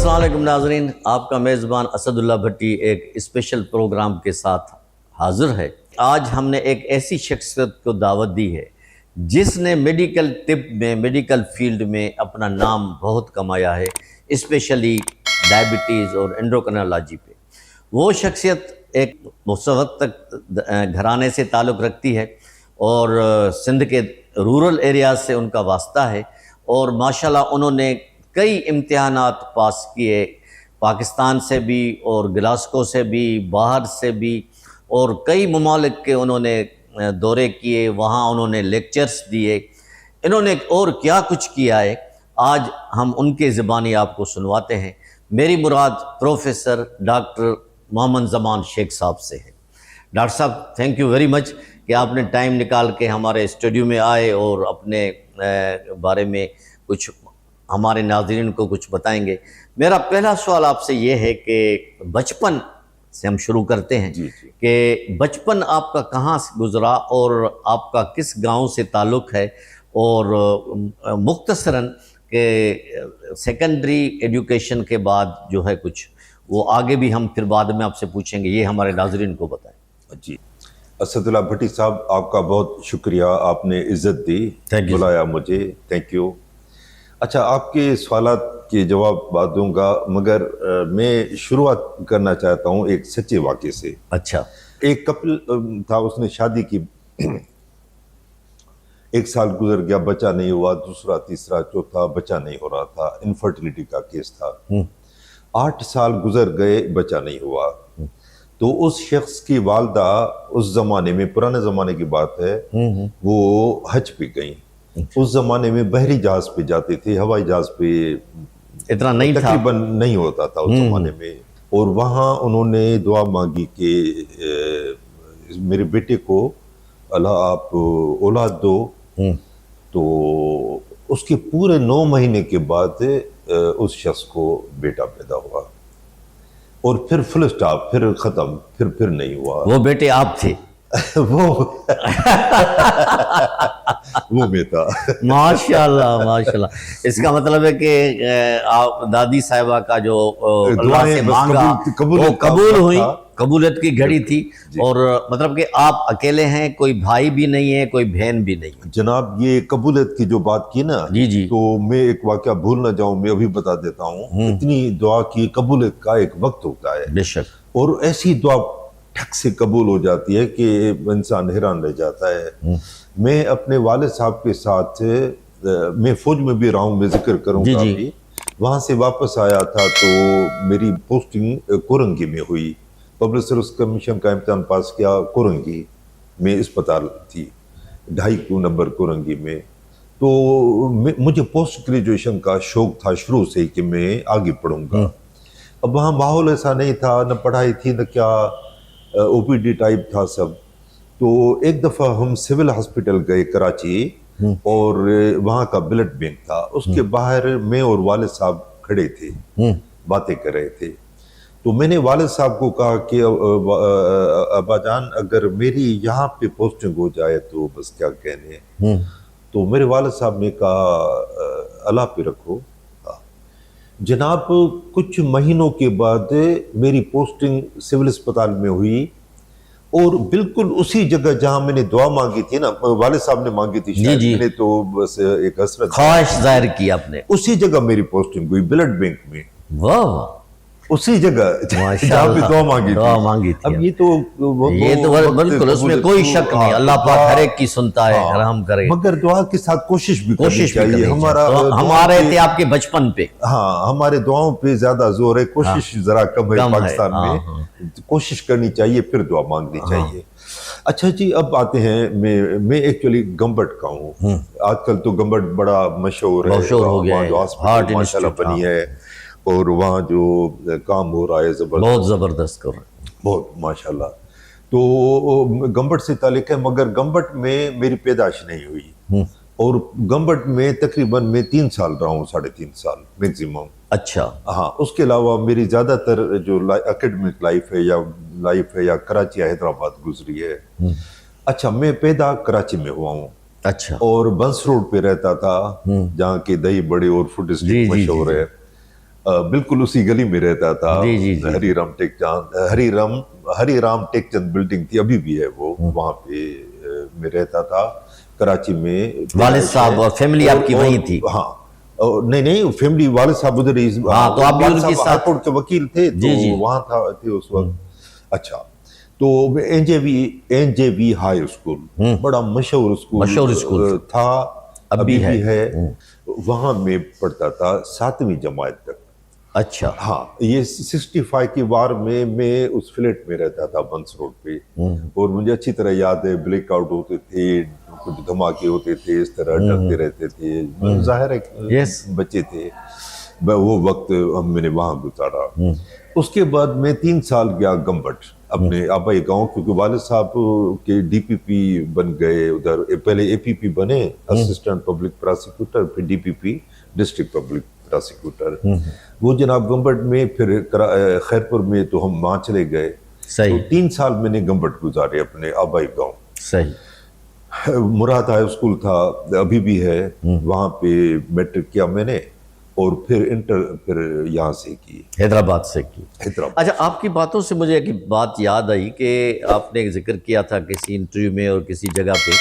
अस्सलाम वालेकुम नाज़रीन, आपका मेज़बान असदुल्ला भट्टी एक स्पेशल प्रोग्राम के साथ हाज़िर है। आज हमने एक ऐसी शख्सियत को दावत दी है जिसने मेडिकल टिप में, मेडिकल फील्ड में अपना नाम बहुत कमाया है, स्पेशली डायबिटीज़ और एंडोक्रिनोलॉजी पे। वो शख्सियत एक मुसव्वक़ तक घराने से ताल्लुक़ रखती है और सिंध के रूरल एरियाज़ से उनका वास्ता है और माशाल्लाह उन्होंने कई इम्तिहानात पास किए, पाकिस्तान से भी और ग्लास्को से भी, बाहर से भी, और कई ममालिक के उन्होंने दौरे किए, वहाँ उन्होंने लेक्चर्स दिए। इन्होंने और क्या कुछ किया है, आज हम उनके ज़बानी आपको सुनवाते हैं। मेरी मुराद प्रोफेसर डॉक्टर मोहम्मद ज़मान शेख साहब से है। डॉक्टर साहब, थैंक यू वेरी मच कि आपने टाइम निकाल के हमारे स्टूडियो में आए और अपने बारे में कुछ हमारे नाज़रीन को कुछ बताएंगे। मेरा पहला सवाल आपसे ये है कि बचपन से हम शुरू करते हैं कि बचपन आपका कहाँ से गुज़रा और आपका किस गांव से ताल्लुक़ है, और मुख्तसरन के सेकेंडरी एजुकेशन के बाद जो है कुछ वो आगे भी हम फिर बाद में आपसे पूछेंगे, ये हमारे नाज़रीन को बताएं। जी, असदुल्ला भट्टी साहब, आपका बहुत शुक्रिया, आपने इज़्ज़त दी, बुलाया मुझे, थैंक यू। अच्छा, आपके सवालात के जवाब बाद दूंगा, मगर मैं शुरुआत करना चाहता हूँ एक सच्चे वाक़े से। अच्छा। एक कपल था, उसने शादी की, एक साल गुजर गया, बच्चा नहीं हुआ, दूसरा तीसरा चौथा बच्चा नहीं हो रहा था, इनफर्टिलिटी का केस था। 8 साल गुजर गए, बच्चा नहीं हुआ। तो उस शख्स की वालदा उस जमाने में, पुराने जमाने की बात है, वो हज पे गई। उस जमाने में बहरी जहाज पे जाते थे, हवाई जहाज पे इतना नहीं था, तकरीबन नहीं होता था उस जमाने में। और वहाँ उन्होंने दुआ मांगी कि मेरे बेटे को अल्लाह आप औलाद दो। तो उसके पूरे 9 महीने के बाद उस शख्स को बेटा पैदा हुआ और फिर फुल स्टॉप, फिर खत्म, फिर नहीं हुआ। वो बेटे आप थे? वो मैं था। माशाल्लाह माशाल्लाह। इसका मतलब है कि आप दादी साहिबा का जो अल्लाह से मांगा वो कबूल हुई, कबूलियत की घड़ी थी। और मतलब कि आप अकेले हैं, कोई भाई भी नहीं है, कोई बहन भी नहीं है। जनाब, ये कबूलियत की जो बात की ना, जी, तो मैं एक वाकया भूल ना जाऊं, मैं अभी बता देता हूँ। इतनी दुआ की, कबूलियत का एक वक्त होता है बेशक, और ऐसी दुआ ठक से कबूल हो जाती है कि इंसान हैरान रह जाता है। मैं अपने वालिद साहब के साथ, मैं फौज में भी रहा हूँ, मैं जिक्र करूँगा अभी। वहाँ से वापस आया था तो मेरी पोस्टिंग कोरंगी में हुई। पब्लिक सर्विस कमीशन का इम्तिहान पास किया, कोरंगी में अस्पताल थी, 2.5 नंबर कोरंगी में। तो मुझे पोस्ट ग्रेजुएशन का शौक था शुरू से कि मैं आगे पढ़ूंगा। अब वहाँ माहौल ऐसा नहीं था, न पढ़ाई थी न क्या, ओपीडी टाइप था सब। तो एक दफ़ा हम सिविल हॉस्पिटल गए कराची, और वहाँ का ब्लड बैंक था, उसके बाहर मैं और वालिद साहब खड़े थे, बातें कर रहे थे। तो मैंने वालिद साहब को कहा कि अब्बाजान, अगर मेरी यहाँ पे पोस्टिंग हो जाए तो बस क्या कहने। तो मेरे वालिद साहब ने कहा अल्लाह पे रखो। जनाब, कुछ महीनों के बाद मेरी पोस्टिंग सिविल अस्पताल में हुई, और बिल्कुल उसी जगह जहां मैंने दुआ मांगी थी ना, वालिद साहब ने मांगी थी शायद, मैंने तो बस एक हसरत ख्वाहिश जाहिर की आपने, उसी जगह मेरी पोस्टिंग हुई, ब्लड बैंक में। वाह, उसी जगह जहाँ पे दुआ मांगी थी। अब ये तो बिल्कुल उसमें कोई शक नहीं, अल्लाह पाक हर एक की सुनता है, रहम करे। मगर दुआ के साथ कोशिश भी करनी चाहिए। हमारे थे आपके बचपन पे, हाँ, हमारे दुआओं पे ज्यादा जोर है, कोशिश जरा कम है पाकिस्तान में। कोशिश करनी चाहिए, फिर दुआ मांगनी चाहिए। अच्छा जी, अब आते हैं, मैं एक्चुअली गंबट का हूँ। आजकल तो गंबट बड़ा मशहूर है, हो गया है, हॉस्पिटल माशाल्लाह बनी है, और वहाँ जो काम हो रहा है बहुत ज़बरदस्त कर रहा है, बहुत माशाल्लाह। तो गंबट से ताल्लुक़ है, मगर गंबट में मेरी पैदाइश नहीं हुई, और गंबट में तकरीबन मैं 3 साल रहा हूँ, 3.5 साल मैक्सिमम। अच्छा, हाँ, उसके अलावा मेरी ज़्यादातर जो एकेडमिक लाइफ है या कराची या हैदराबाद गुजरी है। अच्छा, मैं पैदा कराची में हुआ हूँ। अच्छा, और बंस रोड पे रहता था, जहाँ के दही बड़े और फूड स्ट्रीट मशहूर है। बिल्कुल उसी गली में रहता था। जी, जी, जी। हरिराम टेकचंद बिल्डिंग थी, अभी भी है वो, वहाँ पे मैं रहता था कराची में। वालिद साहब और फैमिली आपकी वहीं थी? हाँ, नहीं, फैमिली वालिद साहब उधर हाँ, तो आप भी उनके साथ? हाईकोर्ट के वकील थे, जी, जी। तो वहाँ थे उस वक्त। अच्छा, तो एनजेवी हाई स्कूल बड़ा मशहूर स्कूल था, अभी भी है। वहाँ मैं पढ़ता था 7वीं जमात तक। अच्छा। हाँ, ये 65 की वार में मैं उस फ्लैट में रहता था बंस रोड पे, और मुझे अच्छी तरह याद है ब्रेकआउट होते थे, कुछ धमाके होते थे, इस तरह डरते रहते थे। जाहिर है बच्चे थे, वो वक्त मैंने वहाँ गुजारा। उसके बाद मैं 3 साल गया गंबट अपने आबाई गांव, क्योंकि वालिद साहब के डीपीपी बन गए उधर। पहले एपीपी बने, असिस्टेंट पब्लिक प्रोसिक्यूटर, फिर डीपीपी डिस्ट्रिक्ट पब्लिक प्रोसिक्यूटर। वो जनाब गंबट में, फिर खैरपुर में, तो हम वहाँ चले गए। सही। तो 3 साल मैंने गंबट गुजारे अपने आबाई गांव। सही। मुराद हाई स्कूल था, अभी भी है, वहाँ पे मैट्रिक किया मैंने, और फिर इंटर फिर यहाँ से की, हैदराबाद से की। हैदराबाद। अच्छा, आपकी बातों से मुझे एक बात याद आई कि आपने एक जिक्र किया था किसी इंटरव्यू में और किसी जगह पे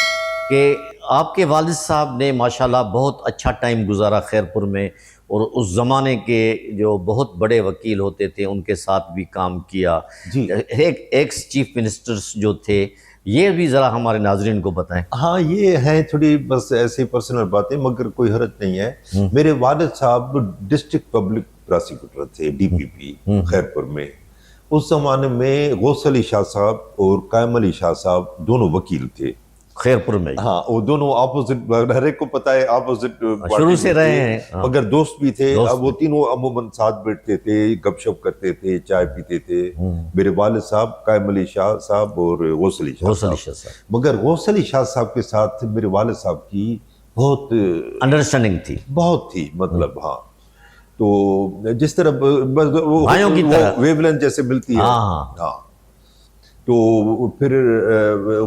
कि आपके वालिद साहब ने माशाल्लाह बहुत अच्छा टाइम गुजारा खैरपुर में, और उस ज़माने के जो बहुत बड़े वकील होते थे उनके साथ भी काम किया। जी। एक एक्स चीफ मिनिस्टर्स जो थे, ये भी ज़रा हमारे नाजरीन को बताएं। हाँ, ये है थोड़ी बस ऐसी पर्सनल बातें, मगर कोई हर्ज नहीं है। मेरे वालिद साहब डिस्ट्रिक्ट पब्लिक प्रोसिक्यूटर थे, डीपीपी खैरपुर में। उस जमाने में गौस अली शाह साहब और कायम अली शाह साहब दोनों वकील थे खैरपुर में। हाँ, वो दोनों ऑपोजिट, हर एक को पता है ऑपोजिट शुरू से रहे हैं। हाँ। मगर दोस्त भी थे। दोस्त अब वो तीनों अमूमन साथ बैठते थे, गपशप करते थे, चाय पीते थे। मेरे वालिद साहब, कायम अली शाह साहब और गौस अली शाह साहब। मगर गौस अली शाह साहब के साथ मेरे वालिद साहब की बहुत अंडरस्टैंडिंग थी, बहुत थी, मतलब। हाँ, तो जिस तरह भाइयों की तरह वेवलेंथ जैसे मिलती है। हाँ, तो फिर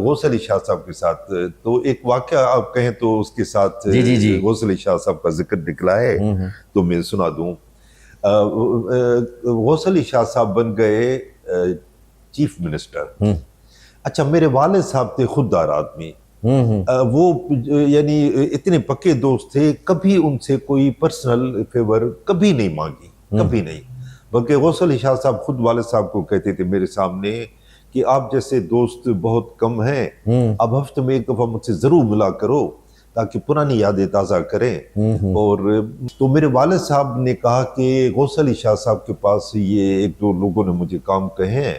गौस अली शाह साहब के साथ, तो एक वाक़या आप कहें तो उसके साथ गौस अली शाह साहब का जिक्र निकला है, तो मैं सुना दूं। गौस अली शाह साहब बन गए चीफ मिनिस्टर। अच्छा, मेरे वालिद साहब थे खुददार आदमी। वो यानी इतने पक्के दोस्त थे, कभी उनसे कोई पर्सनल फेवर कभी नहीं मांगी, कभी नहीं। बल्कि गौस अली शाह साहब खुद वालिद साहब को कहते थे मेरे सामने कि आप जैसे दोस्त बहुत कम हैं, अब हफ्ते में एक दफा मुझसे जरूर मिला करो ताकि पुरानी यादें ताज़ा करें। और तो मेरे वालिद साहब ने कहा कि गौस अली शाह साहब के पास ये 1-2 लोगों ने मुझे काम कहे हैं,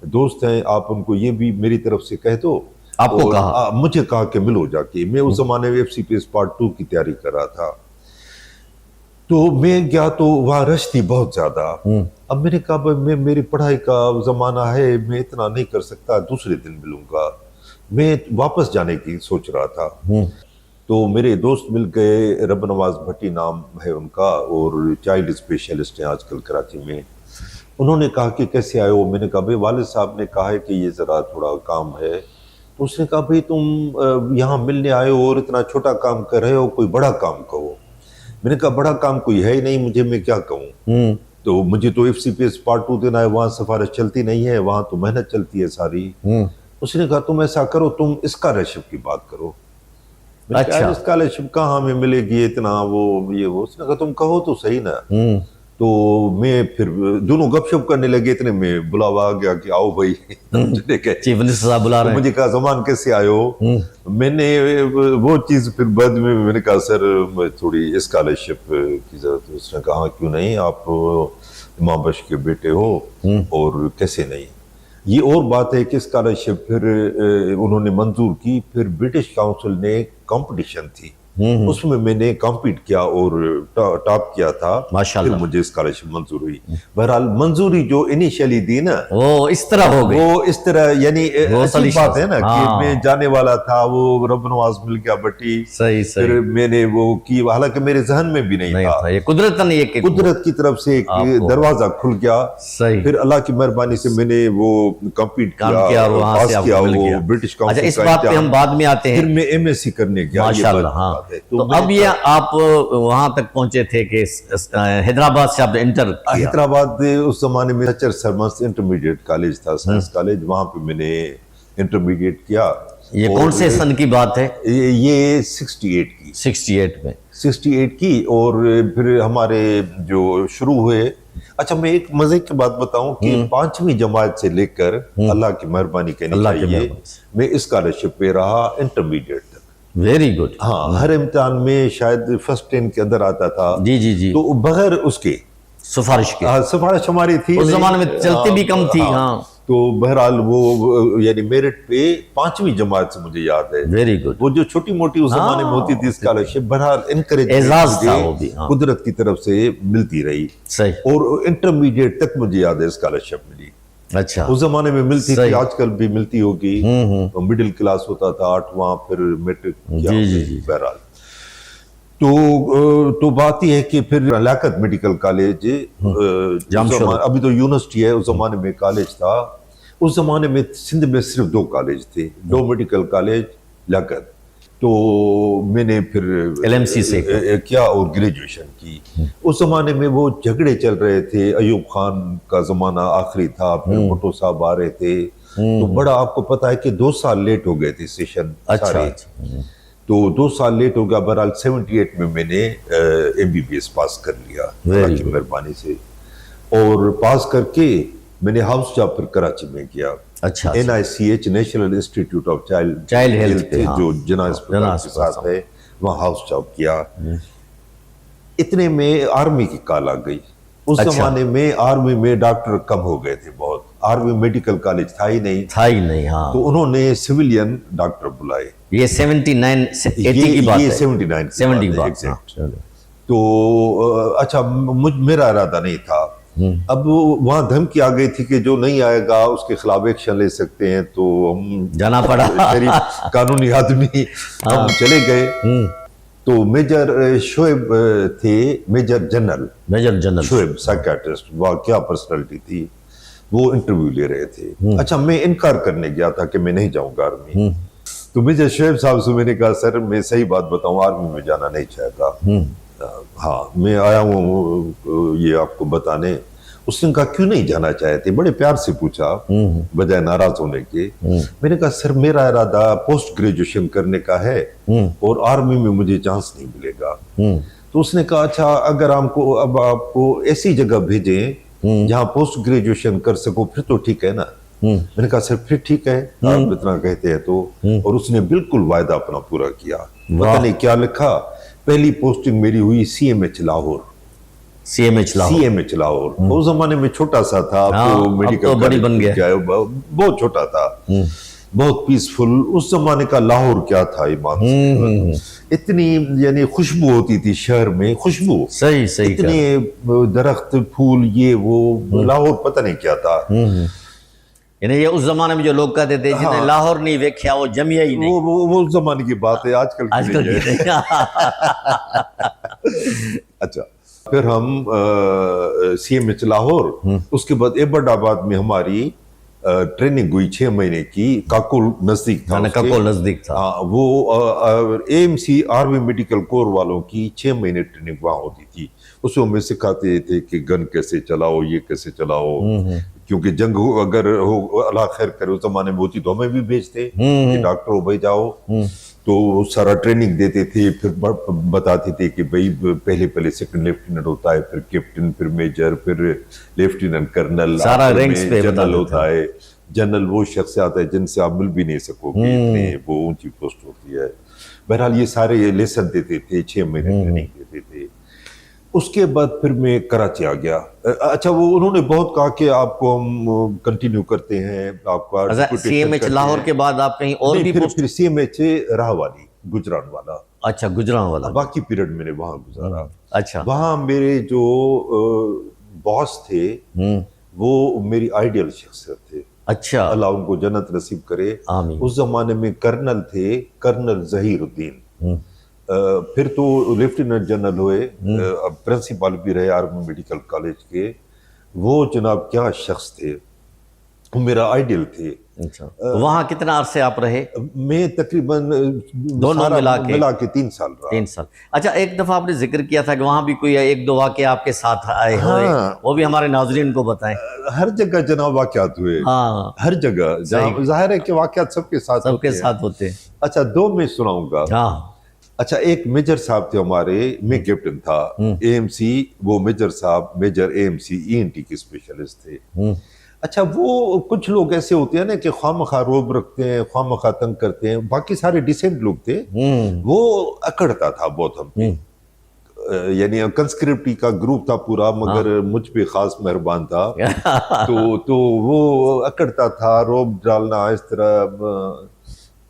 दोस्त हैं, आप उनको ये भी मेरी तरफ से कह दो। आपको कहा? मुझे कहा कि मिलो जाके। मैं उस जमाने में FCPS पार्ट 2 की तैयारी कर रहा था, तो मैं गया तो वहाँ रश थी बहुत ज्यादा। अब मैंने कहा भाई, मेरी पढ़ाई का जमाना है, मैं इतना नहीं कर सकता, दूसरे दिन मिलूंगा। मैं वापस जाने की सोच रहा था। तो मेरे दोस्त मिल गए, रब नवाज भट्टी नाम है उनका, और चाइल्ड स्पेशलिस्ट हैं आजकल कराची में। उन्होंने कहा कि कैसे आए हो? मैंने कहा भाई वालिद साहब ने कहा है कि ये जरा थोड़ा काम है। तो उसने कहा भाई तुम यहाँ मिलने आए हो और इतना छोटा काम कर रहे हो, कोई बड़ा काम कहो। मैंने कहा बड़ा काम कोई है ही नहीं मुझे, मैं क्या कहूँ। तो मुझे तो FCPS पार्ट 2 देना है, वहाँ सिफारिश चलती नहीं है, वहाँ तो मेहनत चलती है सारी। उसने कहा तुम ऐसा करो, तुम स्कॉलरशिप की बात करो। अच्छा, स्कॉलरशिप कहाँ हमें मिलेगी इतना, वो ये वो। उसने कहा तुम कहो तो सही ना। तो मैं फिर दोनों गपशप करने लगे, इतने में बुलावा आ गया कि आओ भाई चीफ मिनिस्टर साहब बुला रहे हैं। मुझे कहा जमान कैसे आए हो? मैंने वो चीज़ फिर बाद में मैंने कहा सर थोड़ी स्कॉलरशिप की जरूरत है। उसने कहा क्यों नहीं, आप इमाम बख्श के बेटे हो, और कैसे नहीं। ये और बात है कि स्कॉलरशिप फिर उन्होंने मंजूर की। फिर ब्रिटिश काउंसिल ने कंपटीशन थी, उसमें मैंने कॉम्पीट किया और टॉप किया था माशाल्लाह। फिर मुझे स्कॉलरशिप मंजूर हुई। बहरहाल मंजूरी जो इनिशियली दी ना, वो इस तरह हो गई, वो इस तरह, यानी अच्छी बात है ना कि मैं जाने वाला था, वो रब नवाज मिल गया बटी। सही सही। फिर मैंने वो की, हालांकि मेरे जहन में भी नहीं था। ये कुदरत की तरफ से एक दरवाजा खुल गया। सही। फिर अल्लाह की मेहरबानी से मैंने वो कॉम्पीट किया, पास किया वो ब्रिटिश काउंसिल। अच्छा, इस बात पे हम बाद में आते हैं। फिर मैं MSc करने गया। माशाल्लाह। हाँ, बात है। तो अब ये आप वहां तक पहुंचे थे कि हैदराबाद से आप इंटर किया। हैदराबाद उस जमाने में सचर सरमस इंटरमीडिएट कॉलेज था, साइंस कॉलेज, वहां पे मैंने इंटरमीडिएट किया। ये कौन से सन की बात है? ये 68 की, 68 में 68 की। और फिर हमारे जो शुरू हुए, अच्छा मैं एक मजे की बात बताऊं कि 5वीं जमात से लेकर, अल्लाह की मेहरबानी कहनी चाहिए, मैं इस स्कॉलरशिप पे रहा इंटरमीडिएट तक। Very good. हाँ, हर इम्तिहान में शायद फर्स्ट 10 के अंदर आता था। जी जी जी। तो बगैर उसके सिफारिश के, सिफारिश हमारी थी, उस जमाने में चलती भी कम थी। हाँ, तो बहरहाल वो यानी मेरिट पे 5वीं जमात से मुझे याद है। Very good. वो जो छोटी मोटी उस जमाने में होती थी स्कॉलरशिप, बहरहाल एजाज था वो भी। हाँ, कुदरत की तरफ से मिलती रही। सही। और इंटरमीडिएट तक मुझे याद है स्कॉलरशिप मिली। अच्छा, उस जमाने में मिलती थी, आजकल भी मिलती होगी। मिडिल क्लास होता था 8वां, फिर मैट्रिक। जी जी जी। बहरहाल तो बात यह है कि फिर लियाकत मेडिकल कॉलेज, अभी तो यूनिवर्सिटी है, उस जमाने में कॉलेज था। उस जमाने में सिंध में सिर्फ 2 कॉलेज थे, 2 मेडिकल कॉलेज, लियाकत। तो मैंने फिर LMC से किया और ग्रेजुएशन की। उस जमाने में वो झगड़े चल रहे थे, अयूब खान का जमाना आखिरी था, फिर भुट्टो साहब आ रहे थे। तो बड़ा आपको पता है कि 2 साल लेट हो गए थे सेशन। अच्छा। तो 2 साल लेट हो गया। बहरहाल 78 में मैंने MBBS पास कर लिया अल्लाह की मेहरबानी से। और पास करके मैंने हाउस जॉब फिर कराची में किया। अच्छा। NICH, national institute of child health पे, हाँ, जो जना अस्पताल के साथ है, वहाँ हाउस जॉब किया। इतने में आर्मी की कॉल आ गई। उस जमाने में आर्मी में डॉक्टर कम हो गए थे बहुत, आर्मी मेडिकल कॉलेज था ही नहीं। हाँ। तो उन्होंने सिविलियन डॉक्टर बुलाए। ये 79 80 की बात है। 70 की बात एग्जैक्ट। तो अच्छा, मेरा इरादा नहीं था। अब वहां धमकी आ गई थी कि जो नहीं आएगा उसके खिलाफ एक्शन ले सकते हैं। तो हम जाना पड़ा, शरीफ कानूनी आदमी, हम चले गए। तो मेजर शोएब थे, मेजर जनरल शोएब, साइकियाट्रिस्ट, वाह क्या पर्सनालिटी थी। वो इंटरव्यू ले रहे थे। अच्छा, मैं इनकार करने गया था कि मैं नहीं जाऊंगा आर्मी। तो मेजर शोएब साहब से मैंने कहा, सर मैं सही बात बताऊं, आर्मी में जाना नहीं चाहता। हाँ, मैं आया हूँ ये आपको बताने। उसने कहा क्यों नहीं जाना चाहते, बड़े प्यार से पूछा बजाय नाराज होने के। मैंने कहा सर मेरा इरादा पोस्ट ग्रेजुएशन करने का है और आर्मी में मुझे चांस नहीं मिलेगा। तो उसने कहा अच्छा, अगर आपको ऐसी जगह भेजें जहाँ पोस्ट ग्रेजुएशन कर सको फिर तो ठीक है ना। मैंने कहा सर फिर ठीक है, आप इतना कहते हैं तो। और उसने बिल्कुल वायदा अपना पूरा किया। पता नहीं क्या लिखा, पहली पोस्टिंग मेरी हुई CMH लाहौर। CMH लाहौर उस जमाने में छोटा सा था, तो मेडिकल तो बड़ी बन गया, बहुत छोटा था, बहुत पीसफुल। उस जमाने का लाहौर क्या था ईमान, इतनी यानी खुशबू होती थी शहर में, खुशबू सही इतने दरख्त फूल ये वो, लाहौर पता नहीं क्या था। यानी ये उस जमाने में जो लोग कहते थे जिन्हें लाहौर नहीं देखा वो जमिया ही नहीं। वो उस जमाने की बात है, आजकल की नहीं है। अच्छा, फिर हम CMH लाहौर, उसके बाद एबटाबाद में हमारी ट्रेनिंग हुई 6 महीने की। काकोल नजदीक था, काकोल नजदीक था। हाँ, वो AMC आर्मी मेडिकल कोर वालों की 6 महीने ट्रेनिंग वहाँ होती थी। उसमें हमें सिखाते थे कि गन कैसे चलाओ, ये कैसे चलाओ, क्योंकि जंग अगर हो अल्लाह खैर करे, उस जमाने में होती तो हमें भी भेजते कि डॉक्टर हो भाई जाओ। तो सारा ट्रेनिंग देते थे, फिर बताते थे कि भाई पहले सेकंड लेफ्टिनेंट होता है, फिर कैप्टन, फिर मेजर, फिर लेफ्टिनेंट कर्नल, सारा रैंक्स पे जनरल होता है। जनरल वो शख्स आता है जिनसे आप मिल भी नहीं सकोगे, इतने वो ऊंची पोस्ट होती है। बहरहाल ये सारे लेसन देते थे, 6 महीने ट्रेनिंग देते थे। उसके बाद फिर मैं कराची आ गया। अच्छा, वो उन्होंने बहुत कहा कि आपको हम कंटिन्यू करते हैं, आपका CMH लाहौर के बाद आप कहीं और भी फिर CMH राहवाली, गुजरानवाला। अच्छा, गुजरानवाला, बाकी पीरियड मैंने वहां गुजारा। अच्छा, वहां मेरे जो बॉस थे वो मेरी आइडियल शख्सियत थे। अच्छा, अल्लाह उनको जन्नत नसीब करे, आमीन। उस जमाने में कर्नल थे, कर्नल जहीरुद्दीन। फिर तो लेफ्टिनेंट जनरल हुए, अब प्रिंसिपल भी रहे आर्मी मेडिकल कॉलेज के। वो जनाब क्या शख्स थे, वो मेरा आइडियल थे। अच्छा, तो वहाँ कितना अरसे आप रहे? मैं तकरीबन दोनों सारा मिला के? 3 साल रहा। 3 साल। अच्छा, एक दफा आपने जिक्र किया था कि वहाँ भी कोई 1-2 वाक़े आपके साथ आए हुए, हाँ। वो भी हमारे नाज़रीन को बताएं। हर जगह जनाब वाक़यात हुए। हाँ, हर जगह जहाँ जाहिर है कि वाक़यात सबके साथ सबके होते हैं। साथ होते हैं। अच्छा, 2 मैं सुनाऊंगा। हाँ। अच्छा, एक मेजर साहब थे हमारे, मैं कैप्टन था एएमसी, वो मेजर साहब मेजर एएमसी ईएनटी के स्पेशलिस्ट थे। अच्छा, वो कुछ लोग ऐसे होते हैं ना कि ख्वामखा रोब रखते हैं, ख्वामखा तंग करते हैं, बाकी सारे डिसेंट लोग थे। वो अकड़ता था बहुत हम पे, यानी कंस्क्रिप्टी का ग्रुप था पूरा, मगर मुझ पे खास मेहरबान था। तो वो अकड़ता था, रोब डालना इस तरह,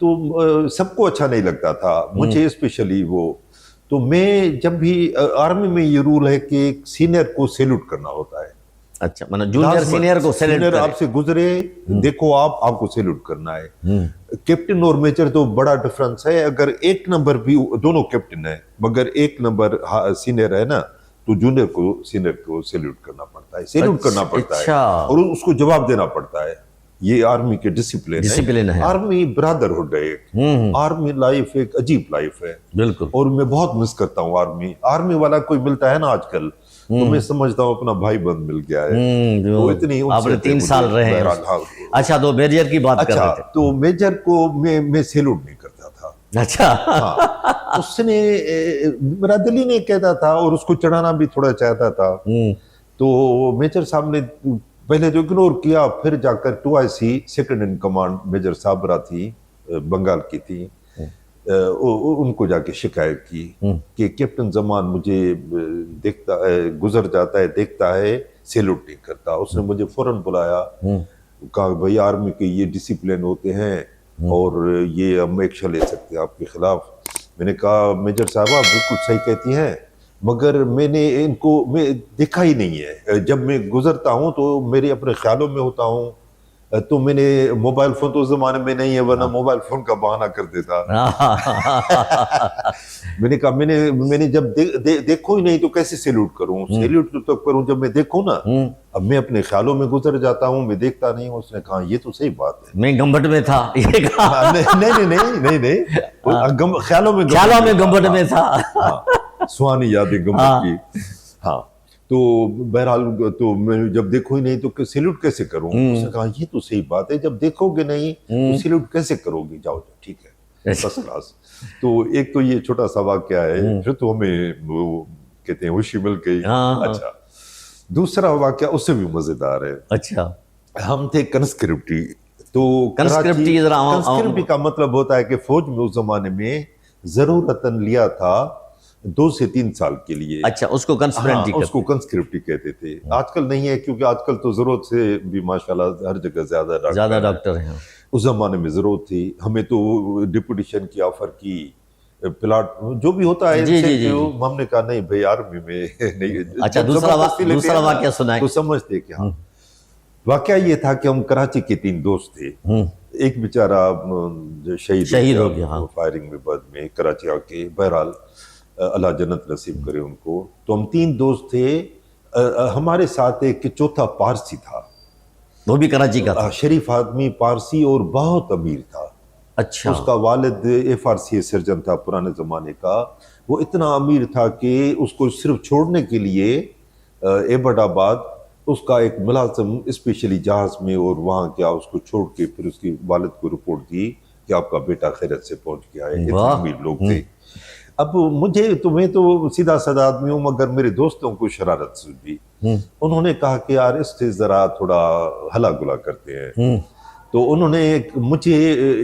तो सबको अच्छा नहीं लगता था, मुझे स्पेशली वो। तो मैं जब भी आर्मी में ये रूल है कि एक सीनियर को सैल्यूट करना होता है। अच्छा, मतलब जूनियर सीनियर को सैल्यूट सीनियर करें। आपसे गुजरे, देखो आपको सैल्यूट करना है। कैप्टन और मेजर तो बड़ा डिफरेंस है। अगर 1 नंबर भी, दोनों कैप्टन है मगर 1 नंबर सीनियर है ना, तो जूनियर को सीनियर को सैल्यूट करना पड़ता है, सैल्यूट करना पड़ता है और उसको जवाब देना पड़ता है। ये आर्मी के डिसिप्लिन है। आर्मी ब्रदरहुड है एक। आर्मी लाइफ एक अजीब लाइफ है, बिल्कुल। और मैं बहुत मिस करता हूँ आर्मी वाला कोई मिलता है ना आजकल, तो मैं समझता हूँ अपना भाई बंद मिल गया है। तो इतनी आपने 3 साल रहे हैं। अच्छा, तो मेजर की बात कर रहे थे। तो मेजर को मैं सैल्यूट नहीं करता था। अच्छा। हाँ, उसने मेरा दिल ही नहीं कहता था और उसको चढ़ाना भी थोड़ा चाहता था। तो मेजर साहब ने पहले जो इग्नोर किया, फिर जाकर 2IC second in command major Sabra थी, बंगाल की थी, उनको जाके शिकायत की कि कैप्टन जमान मुझे देखता है, गुजर जाता है, देखता है, सैल्यूट नहीं करता। उसने मुझे फौरन बुलाया, कहा भाई आर्मी के ये डिसिप्लिन होते हैं और ये हम एक्शन ले सकते हैं आपके खिलाफ। मैंने कहा मेजर साहब आप बिल्कुल सही कहती हैं, मगर मैंने इनको देखा ही नहीं है। जब मैं गुजरता हूँ तो मेरे अपने ख्यालों में होता हूँ। तो मैंने मोबाइल फोन तो उस जमाने में नहीं है, वरना मोबाइल फोन का बहाना कर देता। मैंने कहा मैंने जब देखो ही नहीं तो कैसे सैल्यूट करूं? सैल्यूट तो करूं जब मैं देखूं ना। अब मैं अपने ख्यालों में गुजर जाता हूं, मैं देखता नहीं हूं। उसने कहा ये तो सही बात है, मैं गंभट में था। ये कहा नहीं, ख्यालों में गंभट में था। सुहानी यादें गंभट की। हाँ, तो बहरहाल तो मैं जब देखो ही नहीं तो सैल्यूट कैसे करूं? उसने कहा ये तो सही बात है, जब देखोगे नहीं तो सैल्यूट कैसे करोगे? जाओ ठीक है, फर्स्ट क्लास। तो एक तो ये छोटा सा वाकया है, फिर तो हमें वो कहते हैं खुशी मिल गई। अच्छा, दूसरा वाकया उससे भी मजेदार है। अच्छा, हम थे कंस्क्रिप्टी। तो कंस्क्रिप्टी का मतलब होता है कि फौज में उस जमाने में जरूरतन लिया था 2 से 3 साल के लिए। अच्छा, उसको कंस्क्रिप्टी कहते थे। आजकल नहीं है, क्योंकि आजकल तो जरूरत से भी माशाल्लाह हर जगह ज्यादा डॉक्टर हैं। उस जमाने में जरूरत थी। हमें तो डिप्यूटेशन की ऑफर की, प्लाट जो भी होता है, हमने कहा नहीं भाई आर्मी में नहीं। अच्छा, दूसरा वाकया सुनाए तो समझते क्या। वाकया ये था कि हम कराची के 3 दोस्त थे। एक बेचारा शहीद हो गया फायरिंग में, बाद में कराची आके। बहरहाल अल्लाह जन्नत नसीब करे उनको। तो हम 3 दोस्त थे। हमारे साथ एक चौथा पारसी था, वो भी कराची का था। शरीफ आदमी, पारसी और बहुत अमीर था। अच्छा। उसका वालिद FRCA सर्जन था पुराने जमाने का। वो इतना अमीर था कि उसको सिर्फ छोड़ने के लिए एबटाबाद उसका एक मुलाजिम स्पेशली जहाज में, और वहाँ क्या उसको छोड़ के फिर उसकी वालिद को रिपोर्ट की कि आपका बेटा खैरियत से पहुंच गया है। इतने अमीर लोग थे। अब मैं तो सीधा साधा आदमी हूँ, मगर मेरे दोस्तों को शरारत सूझी। उन्होंने कहा कि यार इससे जरा थोड़ा हला गुला करते हैं। तो उन्होंने मुझे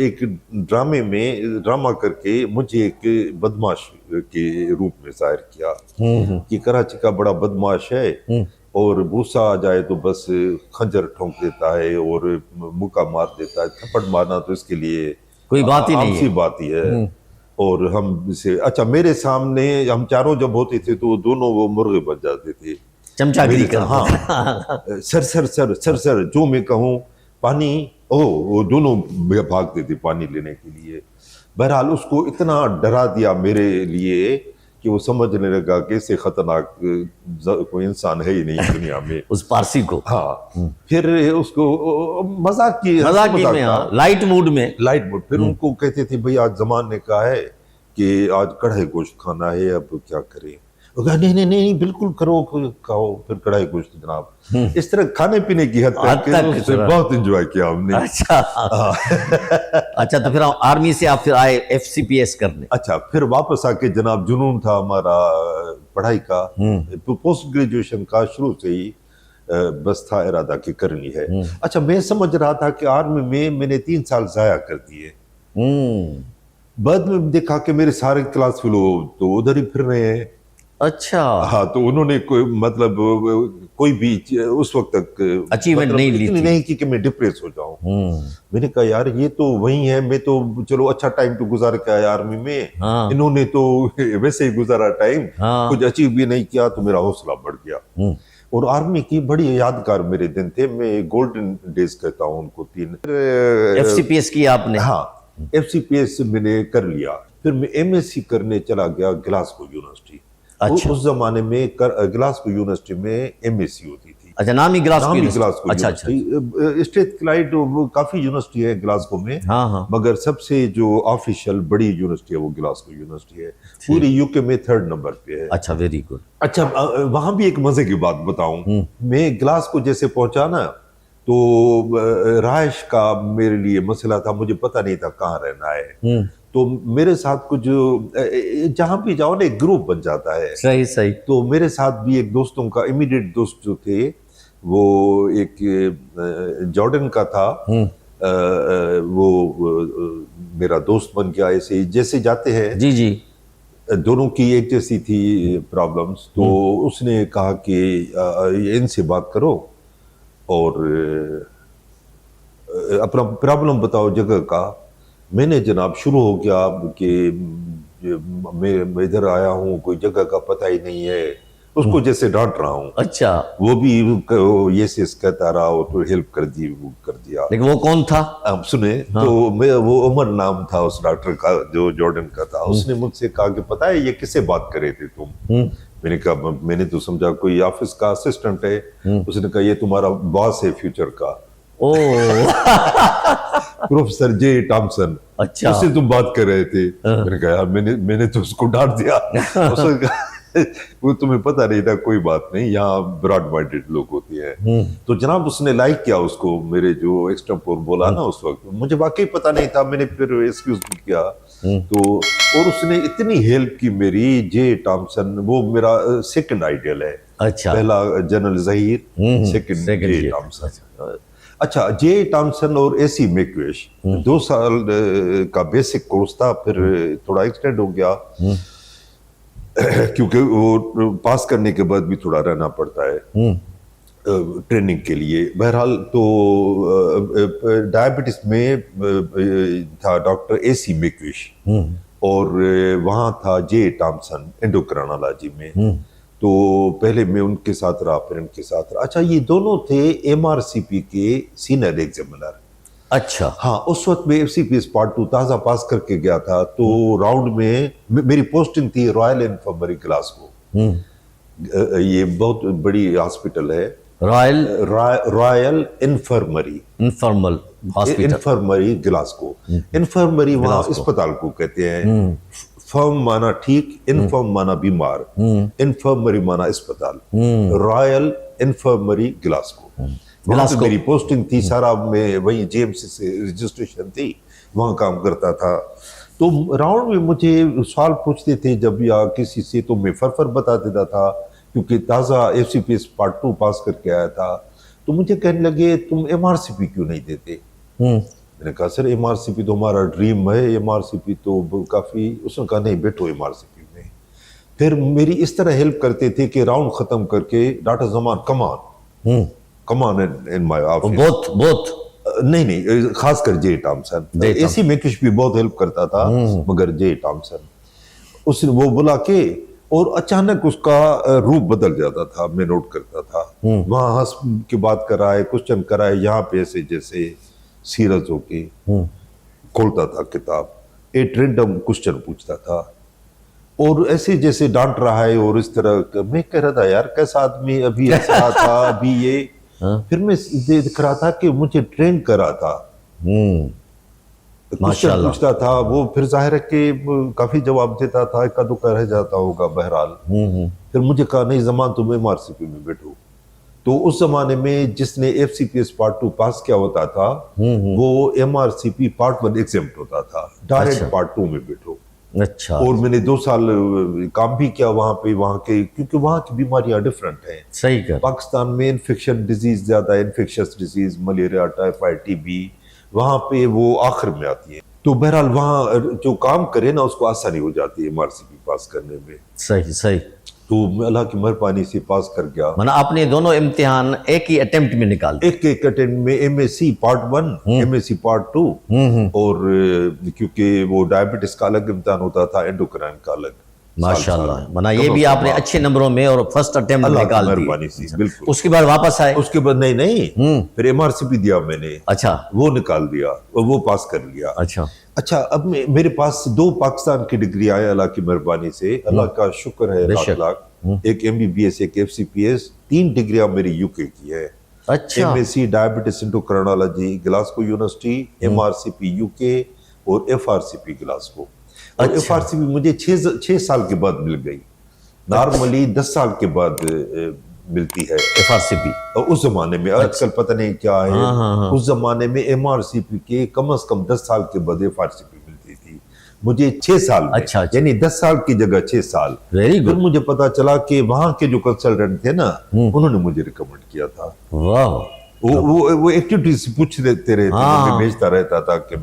एक ड्रामा करके मुझे एक बदमाश के रूप में जाहिर किया कि कराची का बड़ा बदमाश है और भूसा आ जाए तो बस खंजर ठोंक देता है और मुक्का मार देता है। थप्पड़ मारना तो इसके लिए कोई बात ही नहीं है। बात ही है। और हम से अच्छा, मेरे सामने हम चारों जब होते थे तो दोनों वो मुर्गे बन जाते थे, चमचागिरी कर। हाँ, सर जो मैं कहूँ पानी, वो दोनों भागते थे पानी लेने के लिए। बहरहाल उसको इतना डरा दिया मेरे लिए कि वो समझने लगा कि इससे खतरनाक कोई इंसान है ही नहीं दुनिया में। उस पारसी को हाँ, फिर उसको मजाक की में, हाँ, लाइट मूड में। Light mood. फिर उनको कहते थे भाई आज जमान ने कहा है कि आज कढ़ाई गोश्त खाना है, अब क्या करें? वो कहा नहीं नहीं नहीं बिल्कुल करो, खाओ। फिर कढ़ाई गोश्त जनाब। इस तरह खाने पीने की हद तक बहुत एंजॉय किया हमने। अच्छा। अच्छा, तो फिर आर्मी से आप फिर आए FCPS करने? अच्छा, फिर वापस आके जनाब जुनून था हमारा पढ़ाई का, पोस्ट ग्रेजुएशन का शुरू से ही बस था इरादा कि करनी है। अच्छा, मैं समझ रहा था कि आर्मी में मैंने 3 साल जाया कर दिए। बाद में देखा कि मेरे सारे क्लास फेलो तो उधर ही फिर रहे हैं। अच्छा। हाँ, तो उन्होंने कोई मतलब कोई भी उस वक्त तक अचीवमेंट नहीं ली थी। नहीं की कि मैं डिप्रेस हो जाऊं। मैंने कहा यार ये तो वही है, मैं तो चलो अच्छा टाइम तो गुजार के आया आर्मी में। हाँ। इन्होंने तो वैसे ही गुजारा टाइम। हाँ। कुछ अचीव भी नहीं किया, तो मेरा हौसला बढ़ गया। और आर्मी की बड़ी यादगार मेरे दिन थे, मैं गोल्डन डेज कहता हूँ उनको। 3 FCPS की आपने? हाँ, FCPS मैंने कर लिया। फिर मैं MSc करने चला गया ग्लासगो यूनिवर्सिटी। अच्छा। उस जमाने में ग्लासगो यूनिवर्सिटी में MSc होती थी। अच्छा, नाम ही ग्लासगो यूनिवर्सिटी। अच्छा अच्छा। स्टेट क्लाइड काफी यूनिवर्सिटी है ग्लासगो में। हाँ हाँ। मगर सबसे जो ऑफिशियल बड़ी यूनिवर्सिटी है वो ग्लासगो यूनिवर्सिटी है। पूरी UK में 3rd नंबर पे है। अच्छा, वेरी गुड। अच्छा, वहां भी एक मजे की बात बताऊं। मैं ग्लासगो जैसे पहुंचा ना, तो रहायश का मेरे लिए मसला था, मुझे पता नहीं था कहाँ रहना है। तो मेरे साथ कुछ जहां भी जाओ ना एक ग्रुप बन जाता है। सही सही। तो मेरे साथ भी एक दोस्तों का इमीडिएट दोस्त जो थे वो एक जॉर्डन का था। वो मेरा दोस्त बन गया। ऐसे जैसे जाते हैं जी जी, दोनों की एक जैसी थी प्रॉब्लम्स। तो उसने कहा कि इनसे बात करो और अपना प्रॉब्लम बताओ जगह का। मैंने जनाब शुरू हो गया कि मैं इधर आया हूँ, कोई जगह का पता ही नहीं है। उसको जैसे डांट रहा हूँ। अच्छा। वो भी ये से कहता रहा, वो तो हेल्प कर दी, वो कर दिया। लेकिन वो कौन था? आप सुने। हाँ। तो मैं वो उमर नाम था उस डॉक्टर का जो जॉर्डन का था। उसने मुझसे कहा कि पता है ये किससे बात कर रहे थे तुम? मैंने कहा मैंने तो समझा कोई ऑफिस का असिस्टेंट है। उसने कहा ये तुम्हारा बॉस है फ्यूचर का। ओ। Professor J. टॉमसन। अच्छा। उससे तुम बात कर रहे थे। मैंने कहा यार मैंने तो उसको डांट दिया। उसने कहा वो तुम्हें पता नहीं था, कोई बात नहीं, यहाँ ब्रॉड माइंडेड लोग होते हैं। तो जनाब उसने लाइक किया उसको, मेरे जो एक्सटेम्पोर बोला ना उस वक्त, मुझे वाकई पता नहीं था। मैंने फिर एक्सक्यूज किया। तो और उसने इतनी हेल्प की मेरी। J. टॉमसन वो मेरा सेकंड आइडियल है। अच्छा। पहला general Zaheer, second J. Thomson. अच्छा, J. टॉमसन और AC मैकवेश 2 साल का बेसिक कोर्स था, फिर थोड़ा एक्सटेंड हो गया क्योंकि वो पास करने के बाद भी थोड़ा रहना पड़ता है ट्रेनिंग के लिए। बहरहाल तो डायबिटीज में था डॉक्टर AC मैकवेश और वहाँ था J. टॉमसन एंडोक्राइनोलॉजी में। तो पहले मैं उनके साथ रहा, फिर इनके साथ रहा। अच्छा, ये दोनों थे MRCP के सीनियर एग्जामिनर। अच्छा। हाँ, उस वक्त मैं FCPS पार्ट 2 ताज़ा पास करके गया था। तो राउंड में मेरी पोस्टिंग थी रॉयल इन्फर्मरी ग्लासगो। ये बहुत बड़ी हॉस्पिटल है, रॉयल इन्फर्मरी ग्लासगो। इन्फर्मरी वहाँ अस्पताल को कहते हैं। फर्म माना ठीक, इन्फर्म माना बीमार, इन्फर्मरी माना अस्पताल। रॉयल इन्फर्मरी ग्लासगो मेरी पोस्टिंग थी। सारा मैं वही JMC से रजिस्ट्रेशन थी, वहाँ काम करता था। तो राउंड में मुझे सवाल पूछते थे जब या किसी से, तो मैं फर बता देता था क्योंकि ताज़ा FCPS पार्ट 2 पास करके आया था। तो मुझे कहने लगे तुम MRCP क्यों नहीं देते? मैंने कहा सर MRCP तो हमारा ड्रीम है, MRCP तो काफ़ी। उसने कहा नहीं बैठो MRCP में। फिर मेरी इस तरह हेल्प करते थे कि राउंड ख़त्म करके doctor Zaman come in my office. Both नहीं खासकर J. टॉमसन। AC मैकवेश भी बहुत हेल्प करता था, मगर J. टॉमसन उसने वो बुला के, और अचानक उसका रूप बदल जाता था। मैं नोट करता था, वहाँ हंस के बात कराए, क्वेश्चन कराए, यहाँ पे ऐसे जैसे सीरियस होके खोलता था किताब, एक रैंडम क्वेश्चन पूछता था। और ऐसे जैसे डांट रहा है और इस तरह मैं कह रहा था यार कैसा आदमी, अभी ऐसा था अभी ये। फिर मैं देख रहा था कि मुझे ट्रेन करा था, क्वेश्चन माशाल्लाह। पूछता था वो, फिर जाहिर है कि काफी जवाब देता था, इक्का दुक्का रह जाता होगा बहरहाल। फिर मुझे कहा नहीं जमान तुम MRCP में बैठो। तो उस जमाने में जिसने FCPS पार्ट 2 पास किया होता था वो MRCP पार्ट 1 एग्जाम्प्ट होता था, डायरेक्ट अच्छा। पार्ट 2 में बैठो। अच्छा, और मैंने 2 साल काम भी किया वहाँ पे, वहाँ के, क्योंकि वहाँ की बीमारियां डिफरेंट हैं। सही कर। पाकिस्तान में इन्फेक्शन डिजीज ज्यादा है, infectious disease, malaria, typhoid, TB, वहाँ पे वो आखिर में आती है। तो बहरहाल वहाँ जो काम करे ना उसको आसानी हो जाती है MRCP पास करने में। सही सही। तो मैं अल्लाह की मेहरबानी से पास कर गया। माना आपने दोनों इम्तिहान एक ही अटेम्प्ट में निकाल दिए। एक अटेम्प्ट में MSc पार्ट 1, MSc पार्ट 2, और क्योंकि वो डायबिटीज का अलग इम्तिहान होता था, एंडोक्राइन का अलग। माशाल्लाह, माना ये भी आपने अच्छे नंबरों में और फर्स्ट अटेम्प्ट अल्लाह की निकाल मेहरबानी से, दिए। बिल्कुल। उसके बाद वापस आए। उसके बाद नहीं फिर MRCP दिया मैंने, अच्छा वो निकाल दिया और वो पास कर लिया। अच्छा अच्छा, अब मेरे पास 2 पाकिस्तान की डिग्री आए अल्लाह की मेहरबानी से, अल्लाह का शुक्र है लाख बेशक। लाख। एक MBBS, एक FCPS, 3 डिग्रियां मेरी UK की है। अच्छा MSc diabetes endocrinology Glasgow university, MRCP UK और FRCP ग्लासगो। और अच्छा। FRCP मुझे 6 साल के बाद मिल गई। नॉर्मली 10 साल के बाद मिलती है FRCP। और उस जमाने में, आजकल पता नहीं क्या है। हाँ। उस जमाने में MRCP के कम से कम 10 साल के बाद FRCP मिलती थी, मुझे 6 साल में। अच्छा, अच्छा। यानी 10 साल की जगह 6 साल। वेरी फिर गुड। मुझे पता चला कि वहां के जो कंसल्टेंट थे ना उन्होंने मुझे रिकमेंड किया था। वाह। वो एक्टिविटीज पूछ लेते रहते, हाँ। मैं भेजता रहता था कि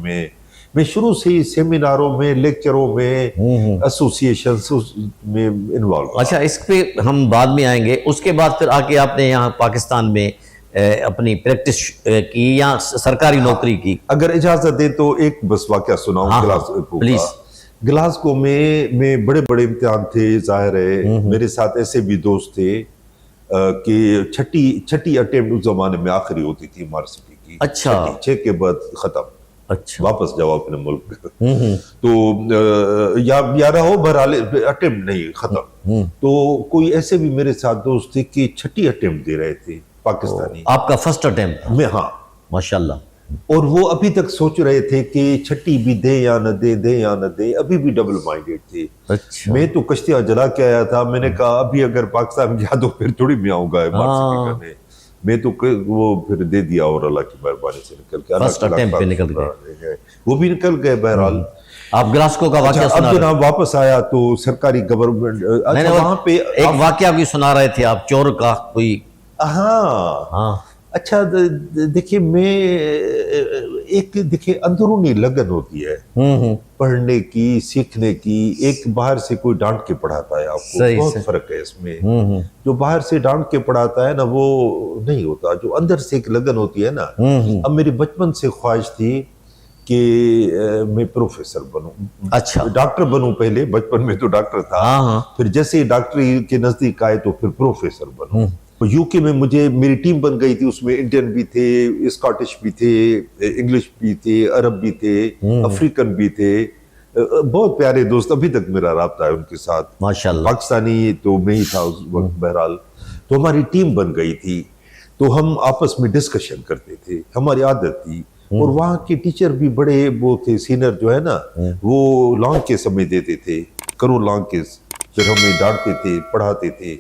मैं शुरू से ही सेमिनारों में, लेक्चरों में, एसोसिएशंस में इन्वॉल्व। अच्छा, इस पे हम बाद में आएंगे। उसके बाद फिर आके आपने यहाँ पाकिस्तान में अपनी प्रैक्टिस की या सरकारी नौकरी की? अगर इजाजत दे तो एक बस वाकया सुनाऊं। हाँ, ग्लासगो प्लीज। का। ग्लासगो में बड़े बड़े इम्तिहान थे, जाहिर है। मेरे साथ ऐसे भी दोस्त थे कि छठी अटेम्प्ट उस जमाने में आखिरी होती थी MRCP की। अच्छा। 6 के बाद खत्म, अच्छा। वापस जाओ अपने मुल्क। तो या रहो, बहरहाल अटेम्प्ट नहीं खत्म। तो कोई ऐसे भी मेरे साथ दोस्त थे कि छठी अटेम्प्ट दे रहे थे पाकिस्तानी। आपका फर्स्ट अटेम्प्ट? में, हाँ माशाल्लाह। और वो अभी तक सोच रहे थे कि छठी भी दे या न दे या न दे, अभी भी डबल माइंडेड थे। अच्छा। मैं तो कश्तियां जला के आया था। मैंने कहा अभी अगर पाकिस्तान गया तो फिर थोड़ी मैं आऊंगा MRCP करने। मैं तो वो फिर दे दिया और अल्लाह की मेहरबानी से निकल के, फर्स्ट अटेम्प्ट पे निकल गए। वो भी निकल गए बहरहाल। आप ग्लासगो का वाकया अच्छा, सुना अब रहे जनाब वापस आया तो सरकारी गवर्नमेंट, अच्छा वहां पे एक वाकया भी सुना रहे थे आप, चोर का कोई? हाँ हाँ। अच्छा, देखिए देखिए अंदरूनी लगन होती है पढ़ने की, सीखने की। एक बाहर से कोई डांट के पढ़ाता है आपको, सही, बहुत सही। फर्क है इसमें। जो बाहर से डांट के पढ़ाता है ना वो नहीं होता, जो अंदर से एक लगन होती है ना। अब मेरी बचपन से ख्वाहिश थी कि मैं प्रोफेसर बनूं। अच्छा। डॉक्टर बनूं, पहले बचपन में तो डॉक्टर था। हाँ। फिर जैसे ही डॉक्टरी के नजदीक आए तो फिर प्रोफेसर बनूं। तो UK में मेरी टीम बन गई थी, उसमें इंडियन भी थे, स्कॉटिश भी थे, इंग्लिश भी थे, अरब भी थे, अफ्रीकन भी थे। बहुत प्यारे दोस्त, अभी तक मेरा राब्ता है उनके साथ। माशाल्लाह। पाकिस्तानी तो मैं ही था उस वक्त बहरहाल। तो हमारी टीम बन गई थी, तो हम आपस में डिस्कशन करते थे, हमारी आदत थी। और वहाँ के टीचर भी बड़े वो थे, सीनियर जो है ना, वो लॉन्ग के समय देते थे, करो लॉन्ग के, फिर हमें डांटते थे, पढ़ाते थे।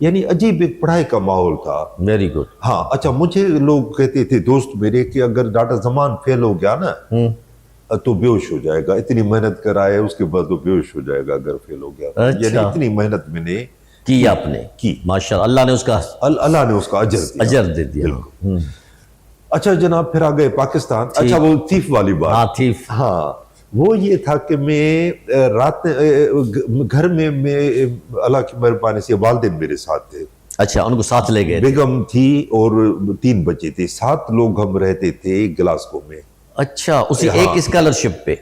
यानी अजीब एक पढ़ाई का माहौल था। Very good. हाँ। अच्छा, मुझे लोग कहते थे दोस्त मेरे कि अगर डाटा जमान फेल हो गया ना तो बेहोश हो जाएगा, इतनी मेहनत कराए उसके बाद तो बेहोश हो जाएगा अगर फेल हो गया। अच्छा। यानी इतनी मेहनत मैंने की आपने की। माशाल्लाह, अल्लाह ने उसका अल्लाह ने उसका अजर दे दिया। बिल्कुल। अच्छा जनाब, फिर आ गए पाकिस्तान। अच्छा, वो थीफ वाली बात। हाँ, थीफ। हाँ, वो ये था कि मैं रात घर में, मैं अल्लाह की मेहरबानी से वालिदैन मेरे साथ थे। अच्छा, उनको साथ ले गए? बेगम थी और 3 बच्चे थे। 7 लोग हम रहते थे ग्लासगो में। अच्छा, उसी हाँ। एक स्कॉलरशिप पे?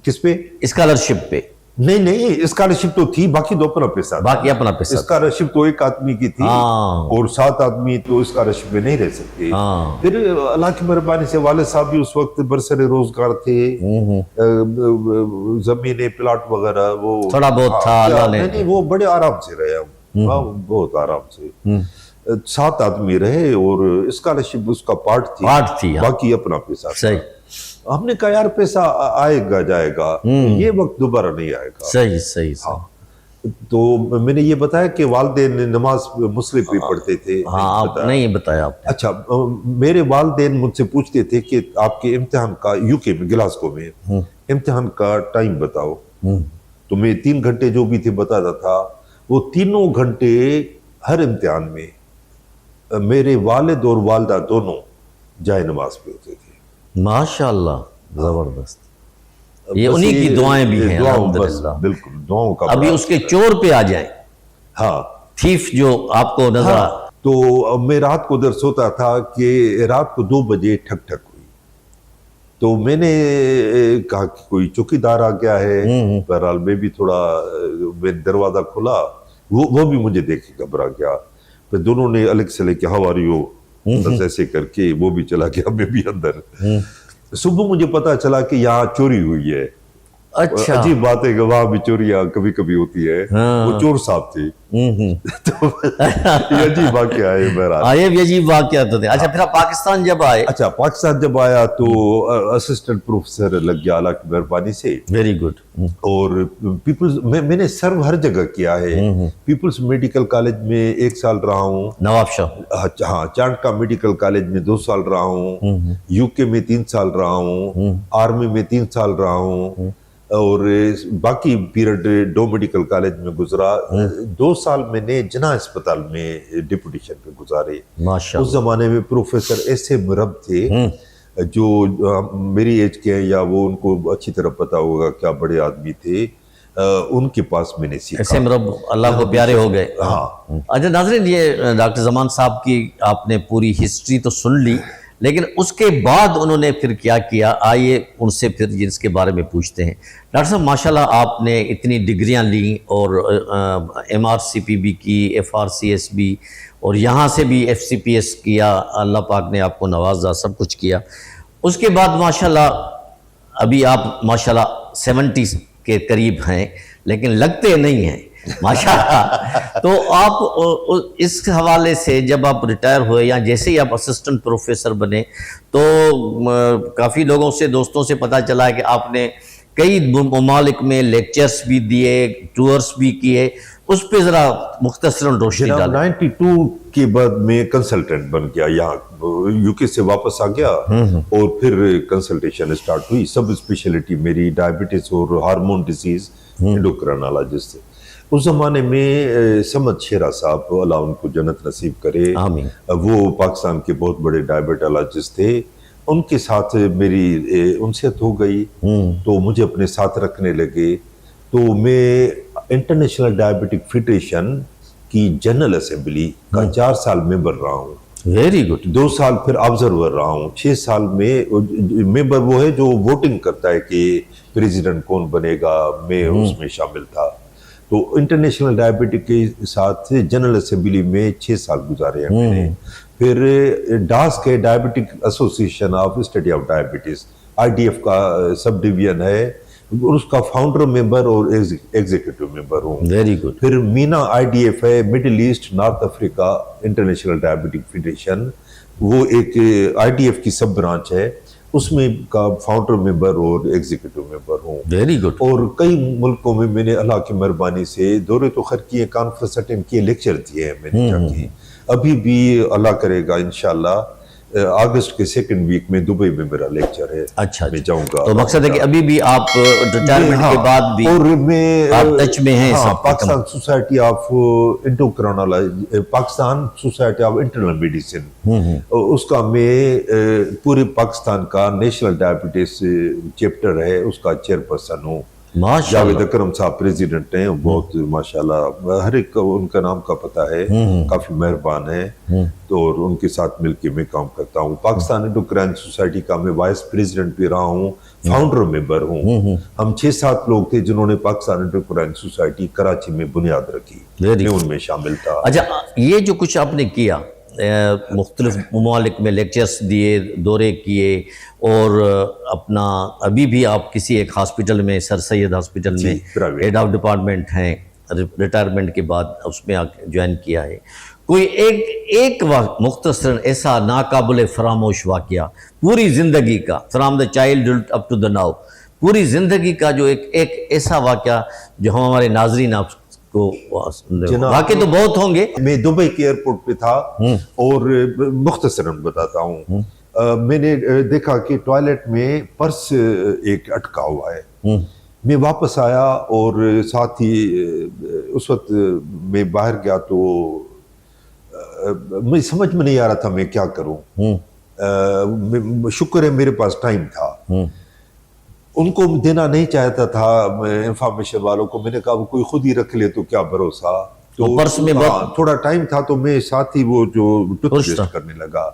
किस पे? स्कॉलरशिप पे। नहीं नहीं, स्कॉलरशिप तो थी, बाकी तो अपना पैसा था। बाकी अपना पैसा था। स्कॉलरशिप तो एक आदमी की थी हाँ। और 7 आदमी तो स्कॉलरशिप में नहीं रह सकते। हाँ। फिर अल्लाह की मेहरबानी से वाले साहब भी उस वक्त बरसरे रोजगार थे, जमीनें प्लाट वगैरह वो थोड़ा बहुत था, अल्लाह ने। नहीं, वो बड़े आराम से रहे हम। हाँ, बहुत आराम से 7 आदमी रहे और स्कॉलरशिप उसका पार्ट थी, हाँ। बाकी अपना पैसा था। सही। हमने कहा यार पैसा आएगा जाएगा, ये वक्त दोबारा नहीं आएगा। सही सही। तो मैंने ये बताया कि वालिदैन नमाज मुसल्ले पे पढ़ते थे। हाँ, आप नहीं बताया आपने। अच्छा, मेरे वालिदैन मुझसे पूछते थे कि आपके इम्तिहान का, यूके में ग्लासगो में इम्तिहान का टाइम बताओ। तो मैं 3 घंटे जो भी थे बताता था। वो तीनों घंटे हर इम्तिहान में मेरे वालिद और वालदा दोनों जाए नमाज पे होते थे। माशाल्लाह, जबरदस्त। ये उन्हीं की दुआएं भी हैं, अल्हम्दुलिल्लाह। बिल्कुल, दुआओं का। अभी उसके चोर पे आ जाए। हाँ, थीफ जो आपको नजर हाँ, तो मैं रात को उधर सोता था कि रात को 2 बजे ठक ठक हुई, तो मैंने कहा कि कोई चौकीदार आ गया है। बहरहाल मैं भी थोड़ा, मैं दरवाजा खुला, वो भी मुझे देख के घबरा गया। फिर दोनों ने अलग से लेके हाउ आर यू बस ऐसे करके वो भी चला गया, मैं भी अंदर। सुबह मुझे पता चला कि यहाँ चोरी हुई है। अच्छा। अजीब बात है कि वहां भी चोरियां कभी कभी होती है। हाँ। वो चोर साहब थे। तो ये अजीब वाकया है। बहरहाल ये भी अजीब वाकया तो थे। अच्छा, फिर आप पाकिस्तान जब आए? अच्छा, पाकिस्तान जब आया तो असिस्टेंट प्रोफेसर लग गया अल्लाह की मेहरबानी से। Very good. और पीपल्स मैंने सर्व हर जगह किया है। पीपल्स मेडिकल कॉलेज में 1 साल रहा हूँ, नवाब शाह। हाँ, चाणका मेडिकल कॉलेज में 2 साल रहा हूँ, यूके में 3 साल रहा हूँ, आर्मी में 3 साल रहा हूँ, और बाकी पीरियड 2 मेडिकल कॉलेज में गुजरा। 2 साल मैंने जना अस्पताल में डिप्यूटेशन पे गुजारे। माशाल्लाह। उस जमाने में प्रोफेसर ऐसे मुरब थे जो मेरी एज के हैं, या वो उनको अच्छी तरह पता होगा, क्या बड़े आदमी थे। उनके पास मैंने सीखा। ऐसे मतलब अल्लाह को प्यारे हो गए। हाँ। अच्छा नाज़रीन, ये डॉक्टर ज़मान साहब की आपने पूरी हिस्ट्री तो सुन ली, लेकिन उसके बाद उन्होंने फिर क्या किया, आइए उनसे फिर इसके बारे में पूछते हैं। डॉक्टर साहब, माशाल्लाह आपने इतनी डिग्रियां ली और MRCP भी की, FRCS भी, और यहाँ से भी FCPS किया। अल्लाह पाक ने आपको नवाजा, सब कुछ किया। उसके बाद माशाल्लाह अभी आप माशाल्लाह 70 के करीब हैं, लेकिन लगते नहीं हैं माशाल्लाह। तो आप इस हवाले से जब आप रिटायर हुए या जैसे ही आप असिस्टेंट प्रोफेसर बने, तो काफ़ी लोगों से, दोस्तों से पता चला कि आपने कई ममालिक में लेक्चर्स भी दिए, टूर्स भी किए। उस पर ज़रा मुख्तसरन रोशनी डालें। 92 के बाद मैं कंसल्टेंट बन गया, यहाँ यूके से वापस आ गया और फिर कंसल्टेशन स्टार्ट हुई। सब स्पेशलिटी मेरी डायबिटीज और हार्मोन डिजीज, एंडोक्राइनोलॉजिस्ट। उस जमाने में समद शेरा साहब, अल्लाह उनको जन्नत नसीब करे, आमीन, वो पाकिस्तान के बहुत बड़े डायबिटोलॉजिस्ट थे। उनके साथ मेरी उनसे हो गई, तो मुझे अपने साथ रखने लगे। तो मैं इंटरनेशनल डायबिटिक फेडरेशन की जनरल असेंबली का 4 साल मेंबर रहा हूँ। Very good. 2 साल फिर ऑब्जर्वर रहा हूँ। 6 साल में मेंबर वो है जो वोटिंग करता है कि प्रेसिडेंट कौन बनेगा, मैं उसमें शामिल था। तो इंटरनेशनल डायबिटिक के साथ जनरल असेंबली में 6 साल गुजारे हैं मैंने। फिर डास के diabetic association of study of diabetes, IDF का सब डिवीजन है, उसका फाउंडर मेंबर और एग्जीक्यूटिव मेंबर हूँ। Very good. फिर मीना IDF है, middle east north Africa international diabetic federation, वो एक IDF की सब ब्रांच है, उसमें का फाउंडर मेंबर और एग्जीक्यूटिव मेंबर हूँ। Very good. और कई मुल्कों में मैंने अल्लाह की मेहरबानी से दौरे तो खैर किए, कॉन्फ्रेंस अटेंड किए, लेक्चर दिए हैं मैंने जाके। अभी भी अल्लाह करेगा इंशाल्लाह अगस्त के 2nd वीक में दुबई में मेरा लेक्चर है। अच्छा, मैं जाऊंगा। तो मकसद है कि अभी भी आप रिटायरमेंट के बाद भी और मैं आप टच में हैं। हाँ, Pakistan society of endocrinology, Pakistan society of internal medicine, उसका मैं पूरे पाकिस्तान का नेशनल डायबिटीज चैप्टर है, उसका चेयरपर्सन हूँ। जावेद अकरम साहब प्रेसिडेंट हैं, बहुत माशाल्लाह हर एक उनका नाम का पता है, काफी मेहरबान है। तो और उनके साथ मिलके मैं काम करता हूँ। पाकिस्तान एंडोक्राइन सोसाइटी का मैं वाइस प्रेसिडेंट भी रहा हूँ, फाउंडर मेंबर हूँ। हम 6-7 लोग थे जिन्होंने पाकिस्तान एंटरप्रेन्योर सोसाइटी कराची में बुनियाद रखी। मैं उनमें शामिल था। अच्छा, ये जो कुछ आपने किया, मुख्तलिफ ममालिक में लेक्चर्स दिए, दौरे किए, और अपना अभी भी आप किसी एक हॉस्पिटल में, सर सैयद हॉस्पिटल में हेड ऑफ डिपार्टमेंट हैं, रिटायरमेंट के बाद उसमें ज्वाइन किया है। कोई एक मुख्तसरन ऐसा नाकाबिल फरामोश वाक़या पूरी ज़िंदगी का, from the childhood up to the now, पूरी ज़िंदगी का जो एक ऐसा वाक़या जो हम हमारे नाजरीन आपको, वाक़े तो बहुत होंगे। मैं दुबई के एयरपोर्ट पे था और मुख्तसरन बताता हूँ। मैंने देखा कि टॉयलेट में पर्स एक अटका हुआ है। मैं वापस आया और साथ ही उस वक्त मैं बाहर गया तो मुझे समझ में नहीं आ रहा था मैं क्या करूं। शुक्र है मेरे पास टाइम था। उनको देना नहीं चाहता था इंफॉर्मेशन वालों को। मैंने कहा कोई खुद ही रख ले तो क्या भरोसा। तो पर्स में थोड़ा टाइम था तो मैं साथ ही वो जो टूथपेस्ट करने लगा।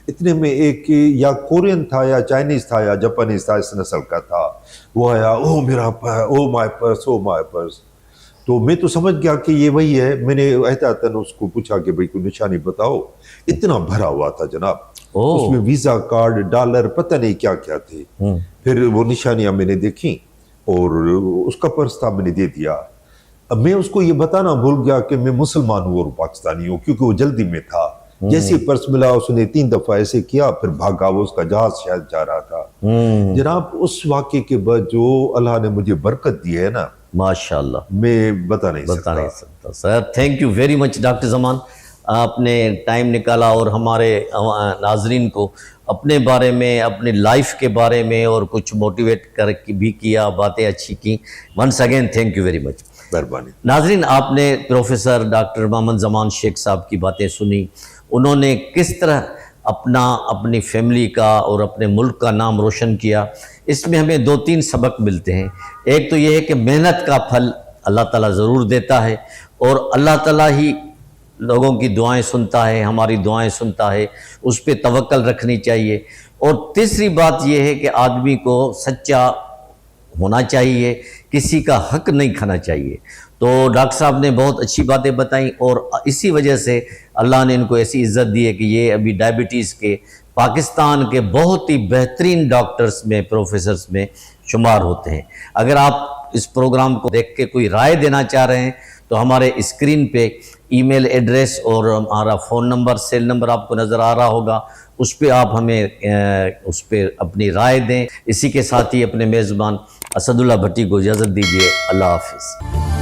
इतने में एक या कोरियन था या चाइनीज था या जापानीज था, इस नस्ल का था। वो आया, ओ मेरा oh my purse, oh my purse. तो मैं तो समझ गया कि ये वही है। मैंने एहतियातन उसको पूछा कि भाई कोई निशानी बताओ। इतना भरा हुआ था जनाब, उसमें वीजा कार्ड, डॉलर, पता नहीं क्या क्या थे। फिर वो निशानियां मैंने देखी और उसका पर्स था, मैंने दे दिया। अब मैं उसको ये बताना भूल गया कि मैं मुसलमान हूँ और पाकिस्तानी हूँ, क्योंकि वो जल्दी में था। जैसे पर्स मिला उसने 3 दफा ऐसे किया, फिर भागा। वो उसका जहाज शायद जा रहा था। जनाब उस वाक़े के बाद जो अल्लाह ने मुझे बरकत दी है ना, माशाल्लाह, मैं बता नहीं सकता। Sir thank you very much doctor Zaman, आपने टाइम निकाला और हमारे नाजरीन को अपने बारे में, अपनी लाइफ के बारे में और कुछ मोटिवेट कर भी किया, बातें अच्छी की। Once again thank you very much. मेहरबानी। नाजरीन, आपने प्रोफेसर डॉक्टर मोहम्मद ज़मान शेख साहब की बातें सुनी। उन्होंने किस तरह अपनी फैमिली का और अपने मुल्क का नाम रोशन किया। इसमें हमें 2-3 सबक मिलते हैं। एक तो ये है कि मेहनत का फल अल्लाह ताला ज़रूर देता है और अल्लाह ताला ही लोगों की दुआएं सुनता है, हमारी दुआएं सुनता है, उस पर तवक्कल रखनी चाहिए। और तीसरी बात यह है कि आदमी को सच्चा होना चाहिए, किसी का हक नहीं खाना चाहिए। तो डॉक्टर साहब ने बहुत अच्छी बातें बताई और इसी वजह से अल्लाह ने इनको ऐसी इज़्ज़त दी है कि ये अभी डायबिटीज़ के पाकिस्तान के बहुत ही बेहतरीन डॉक्टर्स में, प्रोफेसर्स में शुमार होते हैं। अगर आप इस प्रोग्राम को देख के कोई राय देना चाह रहे हैं तो हमारे स्क्रीन पे ईमेल एड्रेस और हमारा फ़ोन नंबर, सेल नंबर आपको नज़र आ रहा होगा। उस पर आप हमें उस पर अपनी राय दें। इसी के साथ ही अपने मेज़बान असदुल्ला भट्टी को इजाज़त दीजिए। अल्लाह हाफिज़।